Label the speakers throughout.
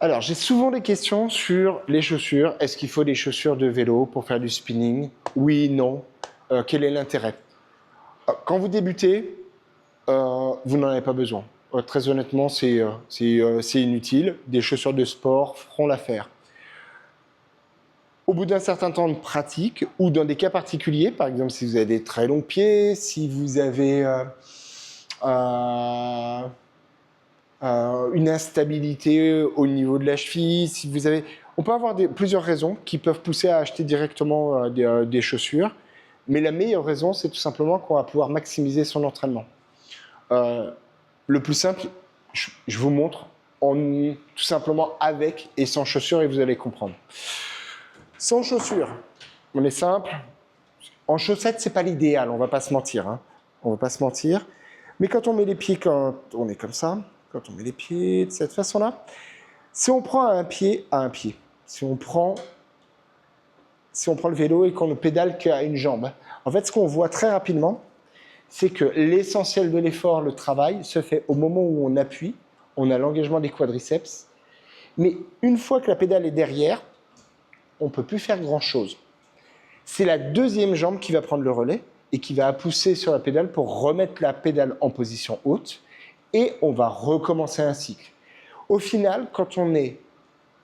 Speaker 1: Alors, j'ai souvent des questions sur les chaussures. Est-ce qu'il faut des chaussures de vélo pour faire du spinning? Oui, non. Quel est l'intérêt? Quand vous débutez, vous n'en avez pas besoin. Très honnêtement, c'est inutile. Des chaussures de sport feront l'affaire. Au bout d'un certain temps de pratique, ou dans des cas particuliers, par exemple si vous avez des très longs pieds, si vous avez une instabilité au niveau de la cheville, si vous avez... On peut avoir plusieurs raisons qui peuvent pousser à acheter directement des chaussures, mais la meilleure raison, c'est tout simplement qu'on va pouvoir maximiser son entraînement. Le plus simple, je vous montre, tout simplement avec et sans chaussures, et vous allez comprendre. Sans chaussures, on est simple. En chaussettes, c'est pas l'idéal, on va pas se mentir. Hein. On va pas se mentir. Mais quand on met les pieds, quand on est comme ça, quand on met les pieds de cette façon-là, si on prend un pied à un pied, si on prend le vélo et qu'on ne pédale qu'à une jambe, en fait, ce qu'on voit très rapidement, c'est que l'essentiel de l'effort, le travail, se fait au moment où on appuie, on a l'engagement des quadriceps, mais une fois que la pédale est derrière, on ne peut plus faire grand-chose. C'est la deuxième jambe qui va prendre le relais et qui va pousser sur la pédale pour remettre la pédale en position haute et on va recommencer un cycle. Au final,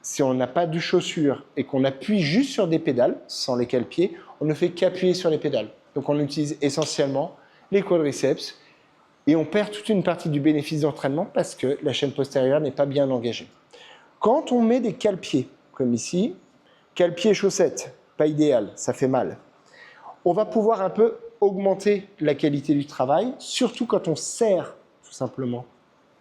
Speaker 1: si on n'a pas de chaussures et qu'on appuie juste sur des pédales, sans les cale-pieds, on ne fait qu'appuyer sur les pédales. Donc on utilise essentiellement les quadriceps et on perd toute une partie du bénéfice d'entraînement parce que la chaîne postérieure n'est pas bien engagée. Quand on met des cale-pieds, comme ici, cale-pieds et chaussettes, pas idéal, ça fait mal. On va pouvoir un peu augmenter la qualité du travail, surtout quand on serre tout simplement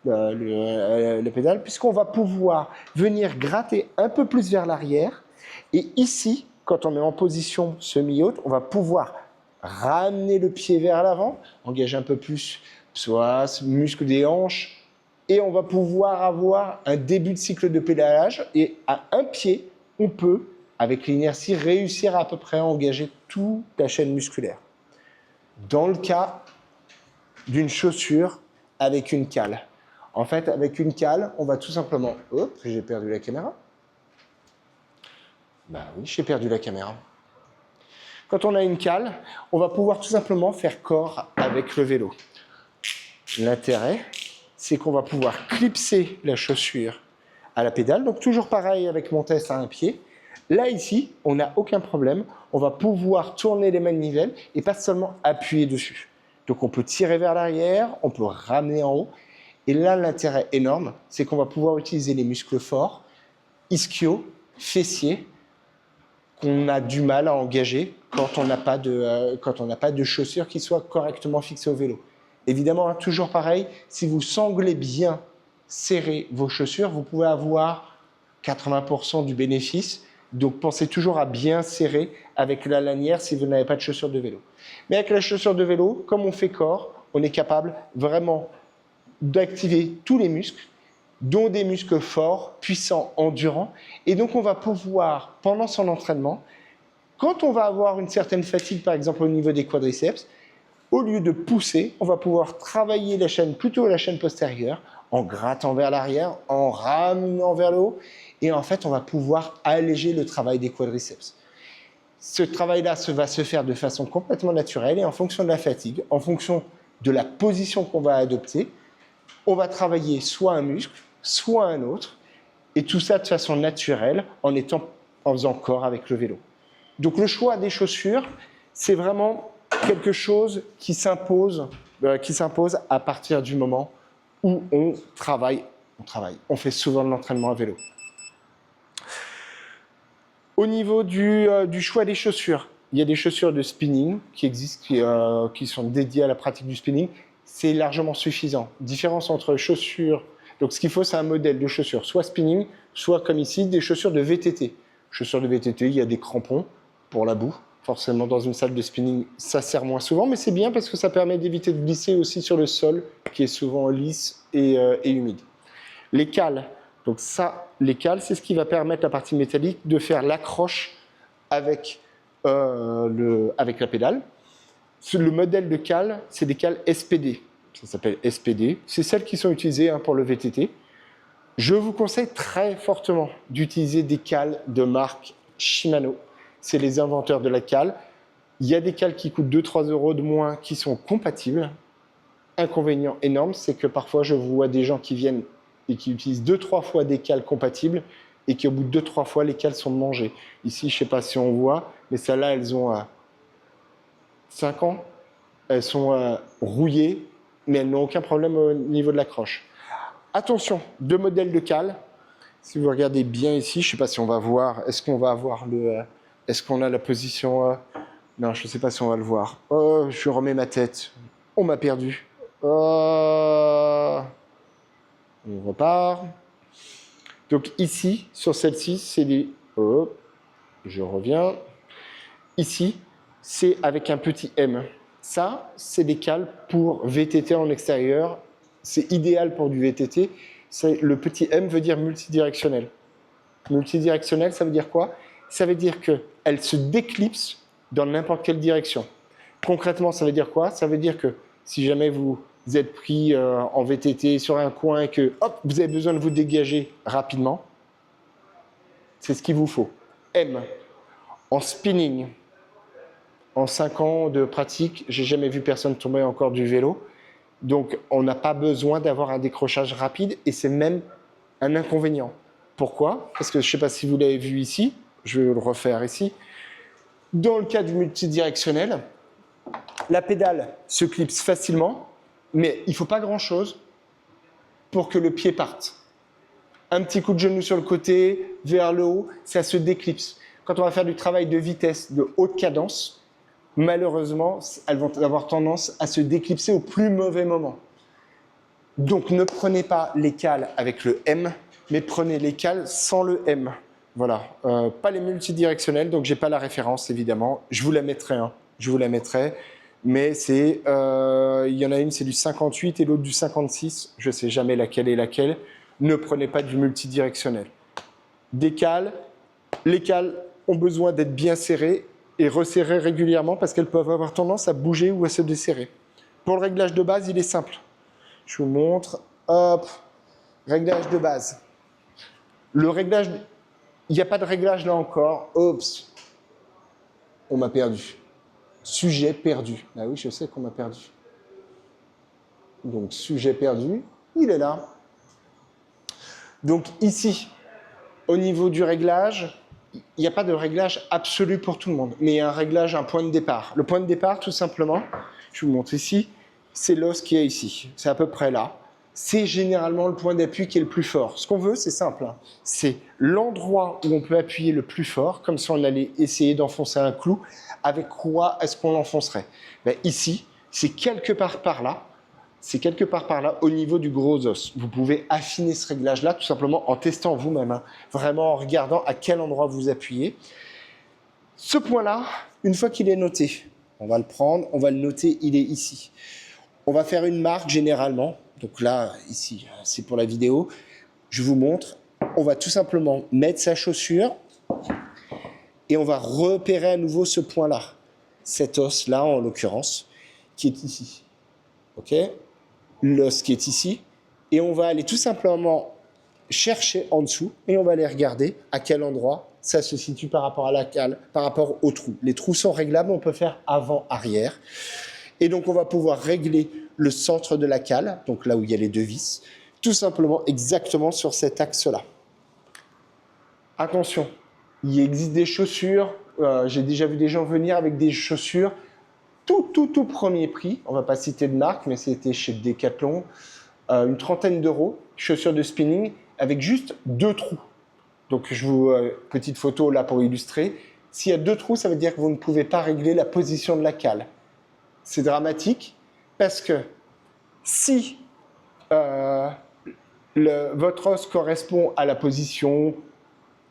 Speaker 1: la pédale, puisqu'on va pouvoir venir gratter un peu plus vers l'arrière. Et ici, quand on est en position semi-haute, on va pouvoir ramener le pied vers l'avant, engager un peu plus psoas, muscle des hanches, et on va pouvoir avoir un début de cycle de pédalage. Et à un pied, on peut, avec l'inertie, réussir à peu près à engager toute la chaîne musculaire. Dans le cas d'une chaussure avec une cale. En fait, avec une cale, on va tout simplement... Hop, j'ai perdu la caméra. Bah oui, j'ai perdu la caméra. Quand on a une cale, on va pouvoir tout simplement faire corps avec le vélo. L'intérêt, c'est qu'on va pouvoir clipser la chaussure à la pédale. Donc toujours pareil avec mon test à un pied. Là, ici, on n'a aucun problème. On va pouvoir tourner les manivelles et pas seulement appuyer dessus. Donc on peut tirer vers l'arrière, on peut ramener en haut. Et là, l'intérêt énorme, c'est qu'on va pouvoir utiliser les muscles forts, ischio, fessiers, qu'on a du mal à engager quand on n'a pas de chaussures qui soient correctement fixées au vélo. Évidemment, hein, toujours pareil, si vous sanglez bien serrer vos chaussures, vous pouvez avoir 80% du bénéfice. Donc, pensez toujours à bien serrer avec la lanière si vous n'avez pas de chaussures de vélo. Mais avec la chaussure de vélo, comme on fait corps, on est capable vraiment d'activer tous les muscles, dont des muscles forts, puissants, endurants. Et donc, on va pouvoir, pendant son entraînement, quand on va avoir une certaine fatigue, par exemple au niveau des quadriceps, au lieu de pousser, on va pouvoir travailler la chaîne, plutôt la chaîne postérieure, en grattant vers l'arrière, en ramenant vers le haut. Et en fait, on va pouvoir alléger le travail des quadriceps. Ce travail-là va se faire de façon complètement naturelle et en fonction de la fatigue, en fonction de la position qu'on va adopter, on va travailler soit un muscle, soit un autre, et tout ça de façon naturelle en faisant corps avec le vélo. Donc le choix des chaussures, c'est vraiment quelque chose qui s'impose à partir du moment où on travaille. On fait souvent de l'entraînement à vélo. Au niveau du choix des chaussures, il y a des chaussures de spinning qui existent, qui sont dédiées à la pratique du spinning. C'est largement suffisant. Différence entre chaussures, donc ce qu'il faut, c'est un modèle de chaussures, soit spinning, soit comme ici, des chaussures de VTT. Chaussures de VTT, il y a des crampons pour la boue. Forcément, dans une salle de spinning, ça sert moins souvent, mais c'est bien parce que ça permet d'éviter de glisser aussi sur le sol, qui est souvent lisse et humide. Les cales, donc ça, les cales, c'est ce qui va permettre à la partie métallique de faire l'accroche avec la pédale. Le modèle de cale, c'est des cales SPD. Ça s'appelle SPD. C'est celles qui sont utilisées pour le VTT. Je vous conseille très fortement d'utiliser des cales de marque Shimano. C'est les inventeurs de la cale. Il y a des cales qui coûtent 2-3 € de moins qui sont compatibles. Inconvénient énorme, c'est que parfois je vois des gens qui viennent et qui utilisent 2-3 fois des cales compatibles et qui au bout de 2-3 fois les cales sont mangées. Ici, je ne sais pas si on voit, mais celles-là, elles ont 5 ans. Elles sont rouillées, mais elles n'ont aucun problème au niveau de l'accroche. Attention, 2 modèles de cales. Si vous regardez bien ici, je ne sais pas si on va voir, est-ce qu'on va avoir est-ce qu'on a la position non, je ne sais pas si on va le voir. Oh, je remets ma tête. On m'a perdu. On repart. Donc ici, sur celle-ci, c'est des... Hop, je reviens. Ici, c'est avec un petit M. Ça, c'est des cales pour VTT en extérieur. C'est idéal pour du VTT. Le petit M veut dire multidirectionnel. Multidirectionnel, ça veut dire quoi? Ça veut dire qu'elle se déclipse dans n'importe quelle direction. Concrètement, ça veut dire quoi? Ça veut dire que si jamais vous êtes pris en VTT sur un coin et que hop, vous avez besoin de vous dégager rapidement, c'est ce qu'il vous faut. M. En spinning, en 5 ans de pratique, j'ai jamais vu personne tomber encore du vélo. Donc, on n'a pas besoin d'avoir un décrochage rapide et c'est même un inconvénient. Pourquoi? Parce que je ne sais pas si vous l'avez vu ici, je vais le refaire ici. Dans le cas du multidirectionnel, la pédale se clipse facilement, mais il ne faut pas grand-chose pour que le pied parte. Un petit coup de genou sur le côté, vers le haut, ça se déclipse. Quand on va faire du travail de vitesse, de haute cadence, malheureusement, elles vont avoir tendance à se déclipser au plus mauvais moment. Donc, ne prenez pas les cales avec le M, mais prenez les cales sans le M. Voilà, pas les multidirectionnels, donc j'ai pas la référence évidemment. Je vous la mettrai, hein. Je vous la mettrai, mais c'est, il y en a une c'est du 58 et l'autre du 56. Je sais jamais laquelle est laquelle. Ne prenez pas du multidirectionnel. Des cales, les cales ont besoin d'être bien serrées et resserrées régulièrement parce qu'elles peuvent avoir tendance à bouger ou à se desserrer. Pour le réglage de base, il est simple. Je vous montre. Hop, réglage de base. Le réglage, il n'y a pas de réglage là encore. Oups, on m'a perdu. Sujet perdu. Ah oui, je sais qu'on m'a perdu. Donc, sujet perdu, il est là. Donc, ici, au niveau du réglage, il n'y a pas de réglage absolu pour tout le monde, mais il y a un réglage, un point de départ. Le point de départ, tout simplement, je vous montre ici, c'est l'os qui est ici. C'est à peu près là. C'est généralement le point d'appui qui est le plus fort. Ce qu'on veut, c'est simple, hein. C'est l'endroit où on peut appuyer le plus fort, comme si on allait essayer d'enfoncer un clou. Avec quoi est-ce qu'on l'enfoncerait? Ben, ici, c'est quelque part par là. C'est quelque part par là, au niveau du gros os. Vous pouvez affiner ce réglage-là, tout simplement en testant vous-même, hein. Vraiment en regardant à quel endroit vous appuyez. Ce point-là, une fois qu'il est noté, on va le prendre, on va le noter, il est ici. On va faire une marque généralement. Donc là, ici, c'est pour la vidéo. Je vous montre. On va tout simplement mettre sa chaussure et on va repérer à nouveau ce point-là. Cet os-là, en l'occurrence, qui est ici. OK? L'os qui est ici. Et on va aller tout simplement chercher en dessous et on va aller regarder à quel endroit ça se situe par rapport à la cale, par rapport au trou. Les trous sont réglables, on peut faire avant-arrière. Et donc, on va pouvoir régler le centre de la cale, donc là où il y a les 2 vis, tout simplement exactement sur cet axe-là. Attention, il existe des chaussures, j'ai déjà vu des gens venir avec des chaussures tout premier prix, on ne va pas citer de marque, mais c'était chez Decathlon, une 30aine d'euros, chaussures de spinning avec juste 2 trous. Donc, je vous petite photo là pour illustrer. S'il y a 2 trous, ça veut dire que vous ne pouvez pas régler la position de la cale. C'est dramatique parce que si votre os correspond à la position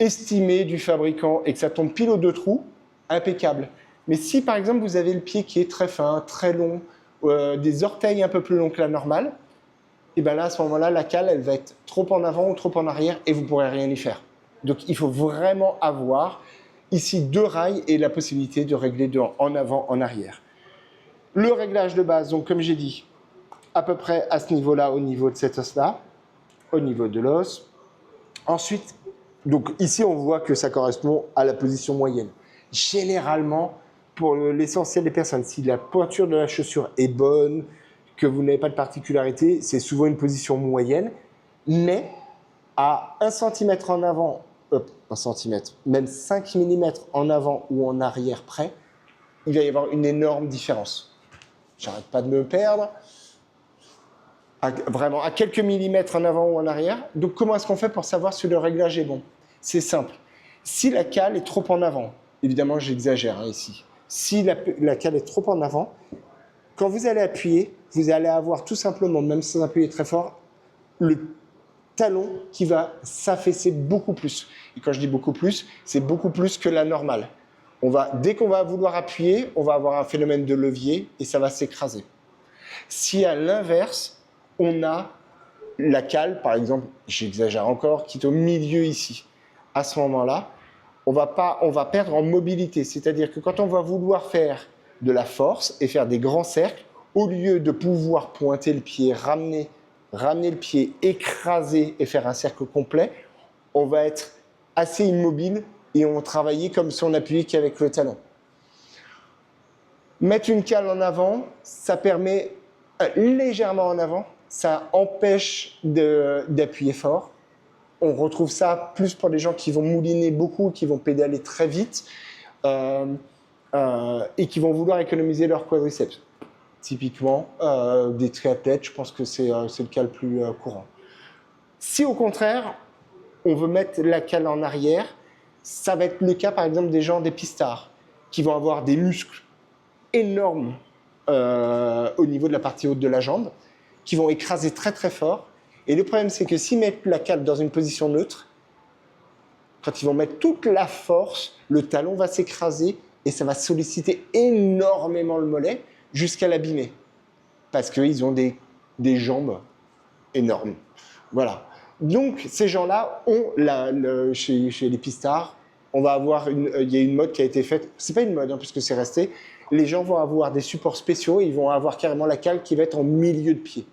Speaker 1: estimée du fabricant et que ça tombe pile aux 2 trous, impeccable. Mais si par exemple vous avez le pied qui est très fin, très long, des orteils un peu plus longs que la normale, et bien là à ce moment-là, la cale elle va être trop en avant ou trop en arrière et vous ne pourrez rien y faire. Donc il faut vraiment avoir ici 2 rails et la possibilité de régler en avant, en arrière. Le réglage de base, donc comme j'ai dit, à peu près à ce niveau-là, au niveau de cet os-là, au niveau de l'os. Ensuite, donc ici, on voit que ça correspond à la position moyenne. Généralement, pour l'essentiel des personnes, si la pointure de la chaussure est bonne, que vous n'avez pas de particularité, c'est souvent une position moyenne, mais à 1 cm en avant, 1 cm, même 5 mm en avant ou en arrière près, il va y avoir une énorme différence. J'arrête pas de me perdre. Vraiment, à quelques millimètres en avant ou en arrière. Donc, comment est-ce qu'on fait pour savoir si le réglage est bon? C'est simple. Si la cale est trop en avant, évidemment, j'exagère ici. Si la cale est trop en avant, quand vous allez appuyer, vous allez avoir tout simplement, même sans appuyer très fort, le talon qui va s'affaisser beaucoup plus. Et quand je dis beaucoup plus, c'est beaucoup plus que la normale. Dès qu'on va vouloir appuyer, on va avoir un phénomène de levier et ça va s'écraser. Si à l'inverse, on a la cale, par exemple, j'exagère encore, qui est au milieu ici, à ce moment-là, on va perdre en mobilité. C'est-à-dire que quand on va vouloir faire de la force et faire des grands cercles, au lieu de pouvoir pointer le pied, ramener le pied, écraser et faire un cercle complet, on va être assez immobile et on va travailler comme si on appuyait qu'avec le talon. Mettre une cale en avant, ça permet légèrement en avant, ça empêche d'appuyer fort. On retrouve ça plus pour les gens qui vont mouliner beaucoup, qui vont pédaler très vite et qui vont vouloir économiser leur quadriceps. Typiquement, des triathlètes, je pense que c'est le cas le plus courant. Si au contraire, on veut mettre la cale en arrière, ça va être le cas par exemple des gens des pistards qui vont avoir des muscles énormes au niveau de la partie haute de la jambe, qui vont écraser très très fort. Et le problème, c'est que s'ils mettent la cale dans une position neutre, quand ils vont mettre toute la force, le talon va s'écraser et ça va solliciter énormément le mollet jusqu'à l'abîmer. Parce qu'ils ont des jambes énormes. Voilà. Donc, ces gens-là ont, chez les pistards, il y a une mode qui a été faite. C'est pas une mode, hein, puisque c'est resté. Les gens vont avoir des supports spéciaux et ils vont avoir carrément la cale qui va être en milieu de pied.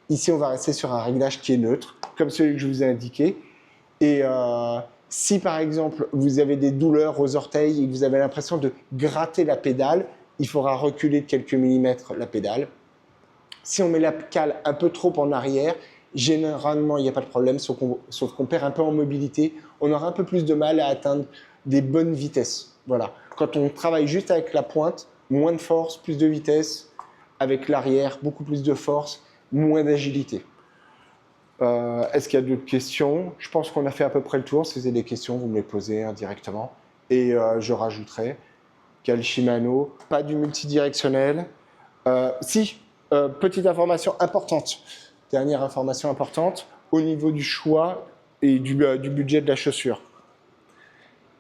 Speaker 1: Ici, on va rester sur un réglage qui est neutre, comme celui que je vous ai indiqué. Et si, par exemple, vous avez des douleurs aux orteils et que vous avez l'impression de gratter la pédale, il faudra reculer de quelques millimètres la pédale. Si on met la cale un peu trop en arrière, généralement, il n'y a pas de problème, sauf qu'on perd un peu en mobilité. On aura un peu plus de mal à atteindre des bonnes vitesses. Voilà. Quand on travaille juste avec la pointe, moins de force, plus de vitesse. Avec l'arrière, beaucoup plus de force, moins d'agilité. Est-ce qu'il y a d'autres questions? Je pense qu'on a fait à peu près le tour. Si vous avez des questions, vous me les posez indirectement. Et je rajouterai quel Shimano, pas du multidirectionnel. Petite information importante. Dernière information importante, au niveau du choix et du budget de la chaussure.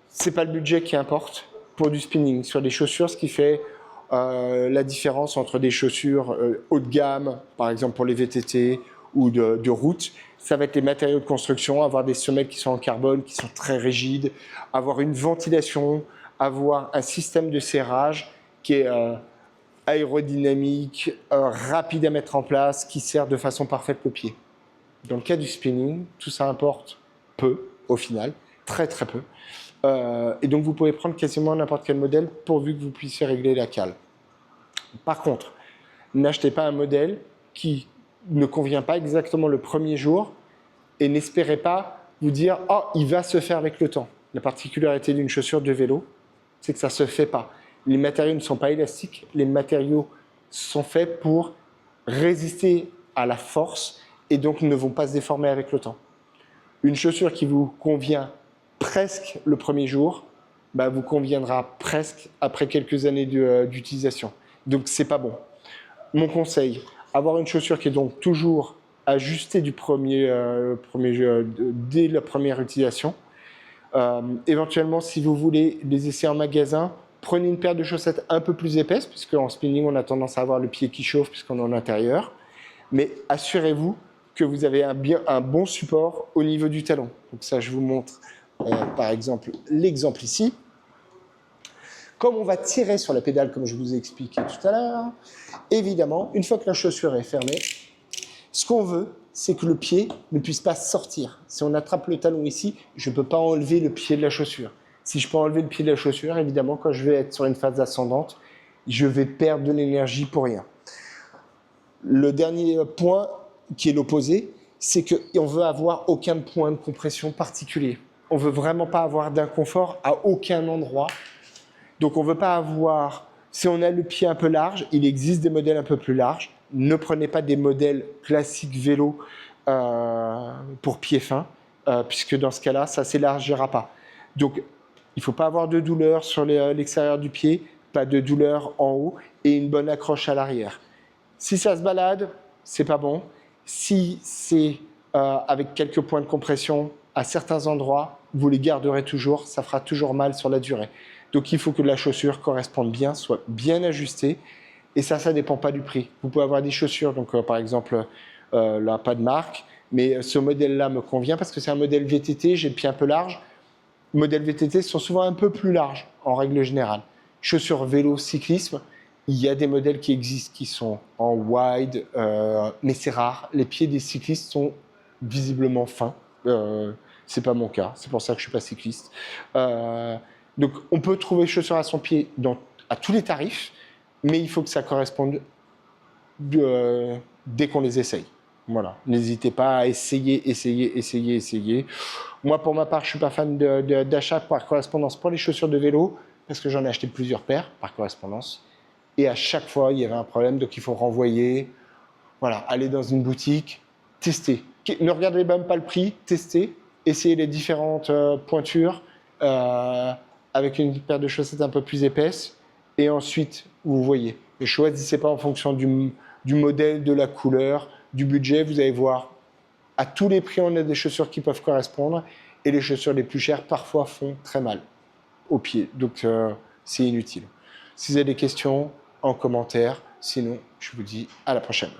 Speaker 1: Ce n'est pas le budget qui importe pour du spinning. Sur les chaussures, ce qui fait la différence entre des chaussures haut de gamme, par exemple pour les VTT ou de route, ça va être les matériaux de construction, avoir des semelles qui sont en carbone, qui sont très rigides, avoir une ventilation, avoir un système de serrage qui est aérodynamique, rapide à mettre en place, qui sert de façon parfaite le pied. Dans le cas du spinning, tout ça importe peu au final, très très peu. Et donc vous pouvez prendre quasiment n'importe quel modèle pourvu que vous puissiez régler la cale. Par contre, n'achetez pas un modèle qui ne convient pas exactement le premier jour et n'espérez pas vous dire « Oh, il va se faire avec le temps ». La particularité d'une chaussure de vélo, c'est que ça ne se fait pas. Les matériaux ne sont pas élastiques, les matériaux sont faits pour résister à la force et donc ne vont pas se déformer avec le temps. Une chaussure qui vous convient presque le premier jour, vous conviendra presque après quelques années d'utilisation. Donc, c'est pas bon. Mon conseil, avoir une chaussure qui est donc toujours ajustée dès la première utilisation. Éventuellement, si vous voulez les essayer en magasin, prenez une paire de chaussettes un peu plus épaisses, puisque en spinning, on a tendance à avoir le pied qui chauffe puisqu'on est en intérieur. Mais assurez-vous que vous avez un bon support au niveau du talon. Donc ça, je vous montre par exemple l'exemple ici. Comme on va tirer sur la pédale, comme je vous ai expliqué tout à l'heure, évidemment, une fois que la chaussure est fermée, ce qu'on veut, c'est que le pied ne puisse pas sortir. Si on attrape le talon ici, je ne peux pas enlever le pied de la chaussure. Si je peux enlever le pied de la chaussure, évidemment, quand je vais être sur une phase ascendante, je vais perdre de l'énergie pour rien. Le dernier point, qui est l'opposé, c'est qu'on veut avoir aucun point de compression particulier. On ne veut vraiment pas avoir d'inconfort à aucun endroit. Donc on ne veut pas avoir, si on a le pied un peu large, il existe des modèles un peu plus larges. Ne prenez pas des modèles classiques vélo pour pied fin, puisque dans ce cas-là, ça ne s'élargira pas. Donc il ne faut pas avoir de douleur sur l'extérieur du pied, pas de douleur en haut et une bonne accroche à l'arrière. Si ça se balade, c'est pas bon. Si c'est avec quelques points de compression à certains endroits, vous les garderez toujours, ça fera toujours mal sur la durée. Donc il faut que la chaussure corresponde bien, soit bien ajustée. Et ça ne dépend pas du prix. Vous pouvez avoir des chaussures, donc par exemple, là, pas de marque, mais ce modèle-là me convient parce que c'est un modèle VTT, j'ai le pied un peu large. Les modèles VTT sont souvent un peu plus larges, en règle générale. Chaussures vélo, cyclisme, il y a des modèles qui existent qui sont en wide, mais c'est rare. Les pieds des cyclistes sont visiblement fins. C'est pas mon cas, c'est pour ça que je suis pas cycliste. Donc on peut trouver chaussures à son pied à tous les tarifs, mais il faut que ça corresponde dès qu'on les essaye. Voilà, n'hésitez pas à essayer. Moi, pour ma part, je suis pas fan d'achat par correspondance pour les chaussures de vélo, parce que j'en ai acheté plusieurs paires par correspondance. Et à chaque fois, il y avait un problème, donc il faut renvoyer. Voilà, aller dans une boutique, tester. Ne regardez même pas le prix, testez. Essayez les différentes pointures avec une paire de chaussettes un peu plus épaisse. Et ensuite, vous voyez. Ne choisissez pas en fonction du modèle, de la couleur, du budget. Vous allez voir, à tous les prix, on a des chaussures qui peuvent correspondre. Et les chaussures les plus chères, parfois, font très mal au pied. Donc, c'est inutile. Si vous avez des questions, en commentaire. Sinon, je vous dis à la prochaine.